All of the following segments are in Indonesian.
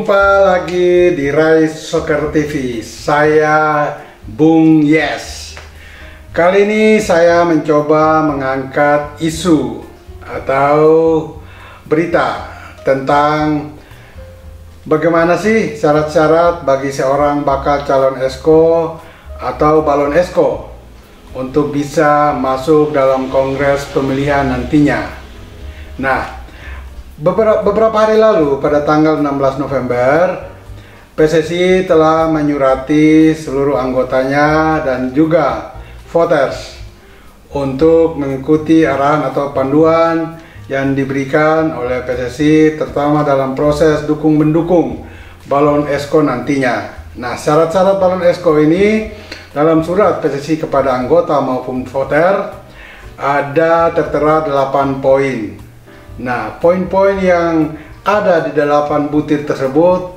Jumpa lagi di Rise Soccer TV. Saya Bung Yes. Kali ini saya mencoba mengangkat isu atau berita tentang bagaimana sih syarat-syarat bagi seorang bakal calon Esko atau balon Esko untuk bisa masuk dalam kongres pemilihan nantinya. Nah, beberapa hari lalu pada tanggal 16 November PSSI telah menyurati seluruh anggotanya dan juga voters untuk mengikuti arahan atau panduan yang diberikan oleh PSSI terutama dalam proses dukung-mendukung balon Esko nantinya. Nah, syarat-syarat balon Esko ini dalam surat PSSI kepada anggota maupun voter ada tertera 8 poin. Nah, poin-poin yang ada di 8 butir tersebut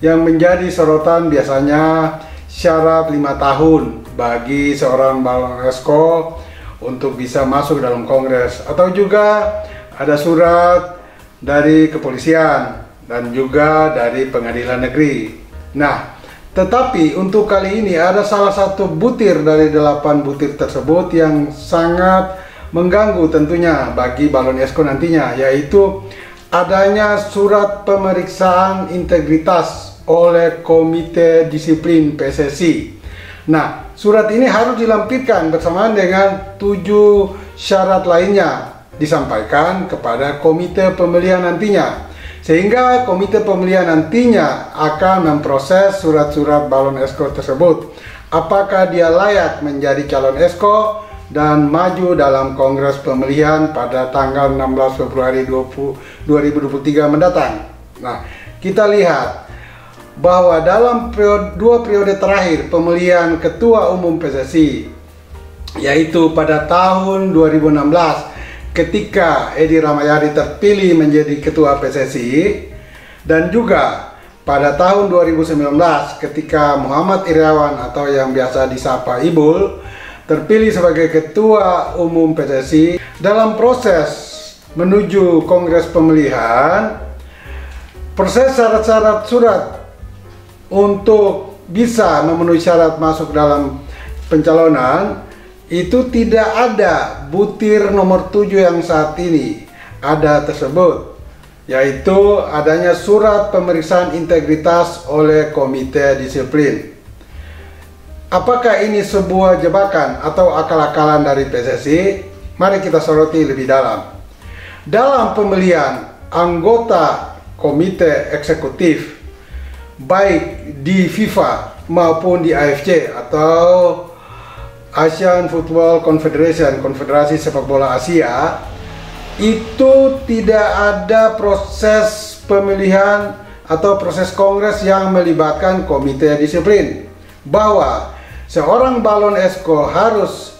yang menjadi sorotan biasanya syarat 5 tahun bagi seorang balon Esko untuk bisa masuk dalam kongres, atau juga ada surat dari kepolisian dan juga dari pengadilan negeri. Nah, tetapi untuk kali ini ada salah satu butir dari 8 butir tersebut yang sangat mengganggu tentunya bagi balon Esko nantinya, yaitu adanya surat pemeriksaan integritas oleh Komite Disiplin PSSI. Nah, surat ini harus dilampirkan bersamaan dengan 7 syarat lainnya disampaikan kepada komite pemilihan nantinya, sehingga komite pemilihan nantinya akan memproses surat-surat balon Esko tersebut, apakah dia layak menjadi calon Esko dan maju dalam kongres pemilihan pada tanggal 16 Februari 2023 mendatang. Nah, kita lihat bahwa dalam dua periode terakhir pemilihan ketua umum PSSI, yaitu pada tahun 2016 ketika Edi Rahmayadi terpilih menjadi ketua PSSI, dan juga pada tahun 2019 ketika Muhammad Irawan atau yang biasa disapa Ibul terpilih sebagai ketua umum PSSI. Dalam proses menuju kongres pemilihan, proses syarat-syarat surat untuk bisa memenuhi syarat masuk dalam pencalonan itu tidak ada butir nomor 7 yang saat ini ada tersebut, yaitu adanya surat pemeriksaan integritas oleh Komite Disiplin. Apakah ini sebuah jebakan atau akal-akalan dari PSSI? Mari kita soroti lebih dalam. Dalam pemilihan anggota komite eksekutif baik di FIFA maupun di AFC atau Asian Football Confederation, Konfederasi Sepak Bola Asia, itu tidak ada proses pemilihan atau proses kongres yang melibatkan komite disiplin, bahwa seorang balon Esko harus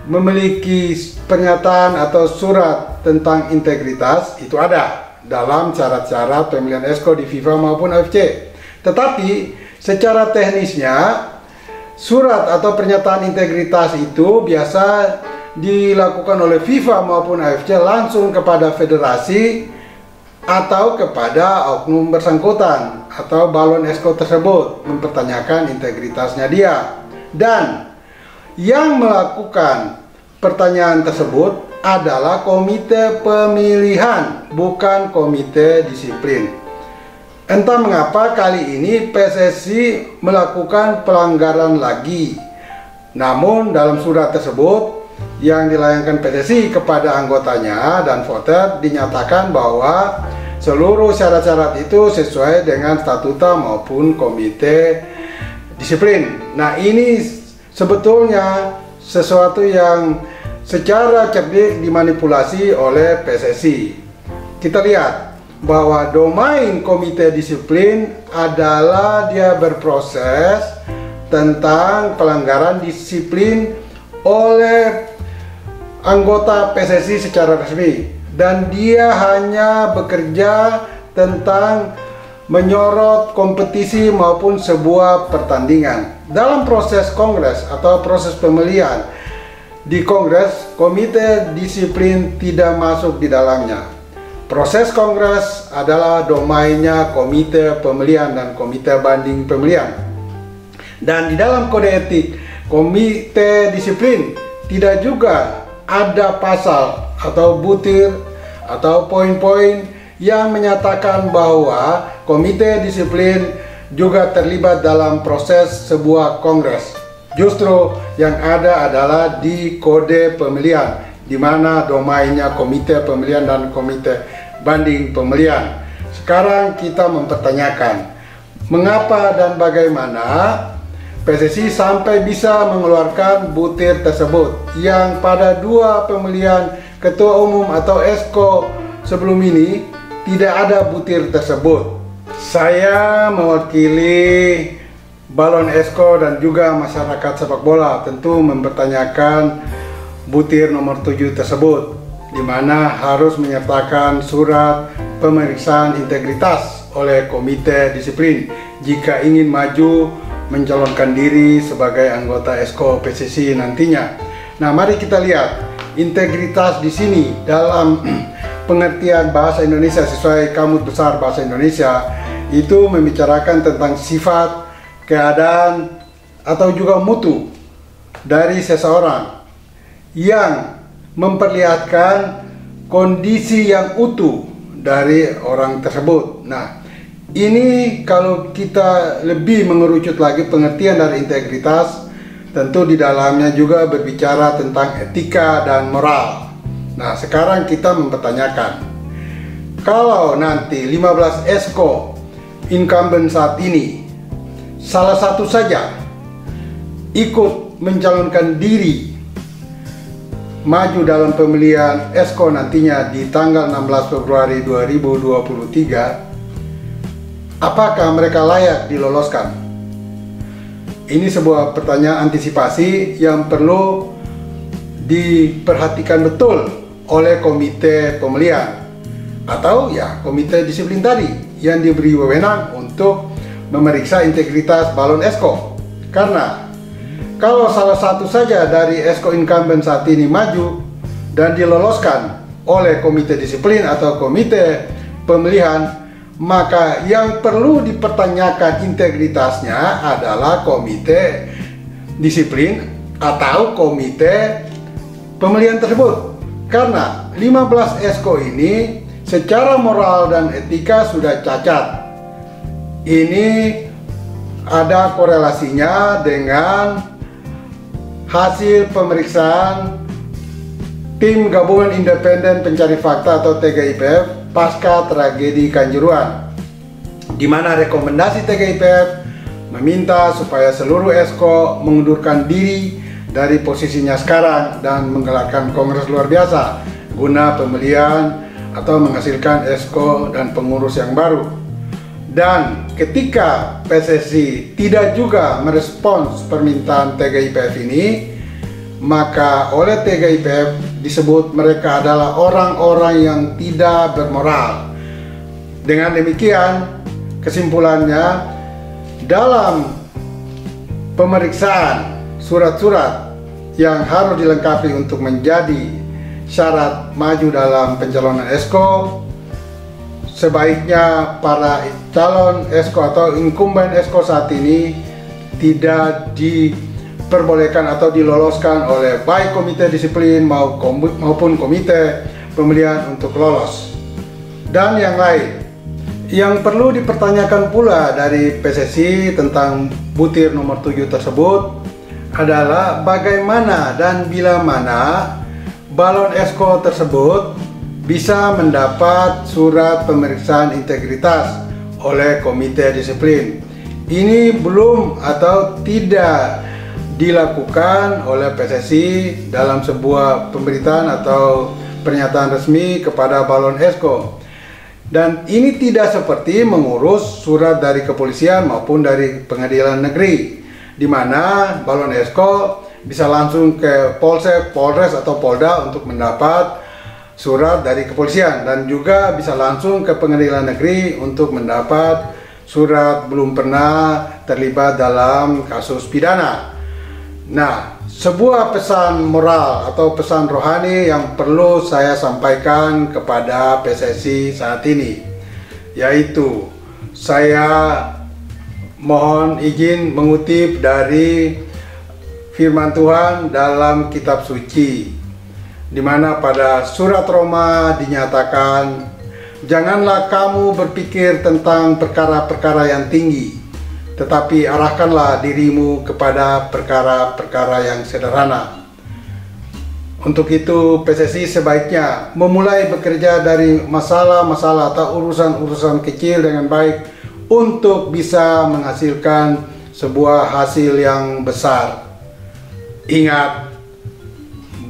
memiliki pernyataan atau surat tentang integritas. Itu ada dalam syarat-syarat pemilihan Esko di FIFA maupun AFC. Tetapi secara teknisnya surat atau pernyataan integritas itu biasa dilakukan oleh FIFA maupun AFC langsung kepada federasi atau kepada oknum bersangkutan atau balon Esko tersebut, mempertanyakan integritasnya dia. Dan yang melakukan pertanyaan tersebut adalah komite pemilihan, bukan komite disiplin. Entah mengapa kali ini PSSI melakukan pelanggaran lagi. Namun dalam surat tersebut yang dilayangkan PSSI kepada anggotanya dan voter dinyatakan bahwa seluruh syarat-syarat itu sesuai dengan statuta maupun komite disiplin. Nah, ini sebetulnya sesuatu yang secara cerdik dimanipulasi oleh PSSI. Kita lihat bahwa domain komite disiplin adalah dia berproses tentang pelanggaran disiplin oleh anggota PSSI secara resmi, dan dia hanya bekerja tentang menyorot kompetisi maupun sebuah pertandingan. Dalam proses kongres atau proses pemilihan di kongres, komite disiplin tidak masuk di dalamnya. Proses kongres adalah domainnya komite pemilihan dan komite banding pemilihan. Dan di dalam kode etik komite disiplin tidak juga ada pasal atau butir atau poin-poin yang menyatakan bahwa komite disiplin juga terlibat dalam proses sebuah kongres. Justru yang ada adalah di kode pemilihan, di mana domainnya komite pemilihan dan komite banding pemilihan. Sekarang kita mempertanyakan, mengapa dan bagaimana PSSI sampai bisa mengeluarkan butir tersebut yang pada 2 pemilihan ketua umum atau ESCO sebelum ini tidak ada butir tersebut. Saya mewakili balon ESCO dan juga masyarakat sepak bola tentu mempertanyakan butir nomor 7 tersebut, di mana harus menyertakan surat pemeriksaan integritas oleh komite disiplin jika ingin maju mencalonkan diri sebagai anggota ESCO PSSI nantinya. Nah, mari kita lihat integritas di sini dalam pengertian bahasa Indonesia sesuai Kamus Besar Bahasa Indonesia itu membicarakan tentang sifat, keadaan, atau juga mutu dari seseorang yang memperlihatkan kondisi yang utuh dari orang tersebut. Nah, ini kalau kita lebih mengerucut lagi pengertian dari integritas, tentu di dalamnya juga berbicara tentang etika dan moral. Nah, sekarang kita mempertanyakan, kalau nanti 15 ESCO incumbent saat ini salah satu saja ikut mencalonkan diri maju dalam pemilihan ESCO nantinya di tanggal 16 Februari 2023, apakah mereka layak diloloskan? Ini sebuah pertanyaan antisipasi yang perlu diperhatikan betul oleh komite pemilihan atau ya komite disiplin tadi yang diberi wewenang untuk memeriksa integritas balon ESCO. Karena kalau salah satu saja dari ESCO incumbent saat ini maju dan diloloskan oleh komite disiplin atau komite pemilihan, maka yang perlu dipertanyakan integritasnya adalah komite disiplin atau komite pemilihan tersebut. Karena 15 ESCO ini secara moral dan etika sudah cacat. Ini ada korelasinya dengan hasil pemeriksaan Tim Gabungan Independen Pencari Fakta atau TGIPF pasca tragedi Kanjuruhan, di mana rekomendasi TGIPF meminta supaya seluruh ESCO mengundurkan diri dari posisinya sekarang dan menggelarkan kongres luar biasa guna pemilihan atau menghasilkan ESCO dan pengurus yang baru. Dan ketika PSSI tidak juga merespons permintaan TGIPF ini, maka oleh TGIPF disebut mereka adalah orang-orang yang tidak bermoral. Dengan demikian, kesimpulannya, dalam pemeriksaan surat-surat yang harus dilengkapi untuk menjadi syarat maju dalam pencalonan ESCO, sebaiknya para calon ESCO atau incumbent ESCO saat ini tidak diperbolehkan atau diloloskan oleh baik komite disiplin maupun komite pemilihan untuk lolos. Dan yang lain yang perlu dipertanyakan pula dari PSSI tentang butir nomor 7 tersebut adalah bagaimana dan bila mana balon ESCO tersebut bisa mendapat surat pemeriksaan integritas oleh komite disiplin. Ini belum atau tidak dilakukan oleh PSSI dalam sebuah pemberitaan atau pernyataan resmi kepada balon ESCO. Dan ini tidak seperti mengurus surat dari kepolisian maupun dari pengadilan negeri, di mana balon ESCO bisa langsung ke Polsek, Polres atau Polda untuk mendapat surat dari kepolisian, dan juga bisa langsung ke pengadilan negeri untuk mendapat surat belum pernah terlibat dalam kasus pidana. Nah, sebuah pesan moral atau pesan rohani yang perlu saya sampaikan kepada PSSI saat ini, yaitu saya mohon izin mengutip dari firman Tuhan dalam kitab suci, di mana pada surat Roma dinyatakan, janganlah kamu berpikir tentang perkara-perkara yang tinggi, tetapi arahkanlah dirimu kepada perkara-perkara yang sederhana. Untuk itu PSSI sebaiknya memulai bekerja dari masalah-masalah atau urusan-urusan kecil dengan baik untuk bisa menghasilkan sebuah hasil yang besar. Ingat,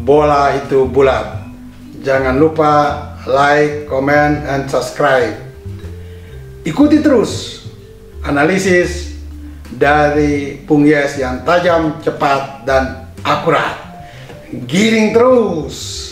bola itu bulat. Jangan lupa like, comment, and subscribe. Ikuti terus analisis dari Bung Yes yang tajam, cepat, dan akurat. Giring terus!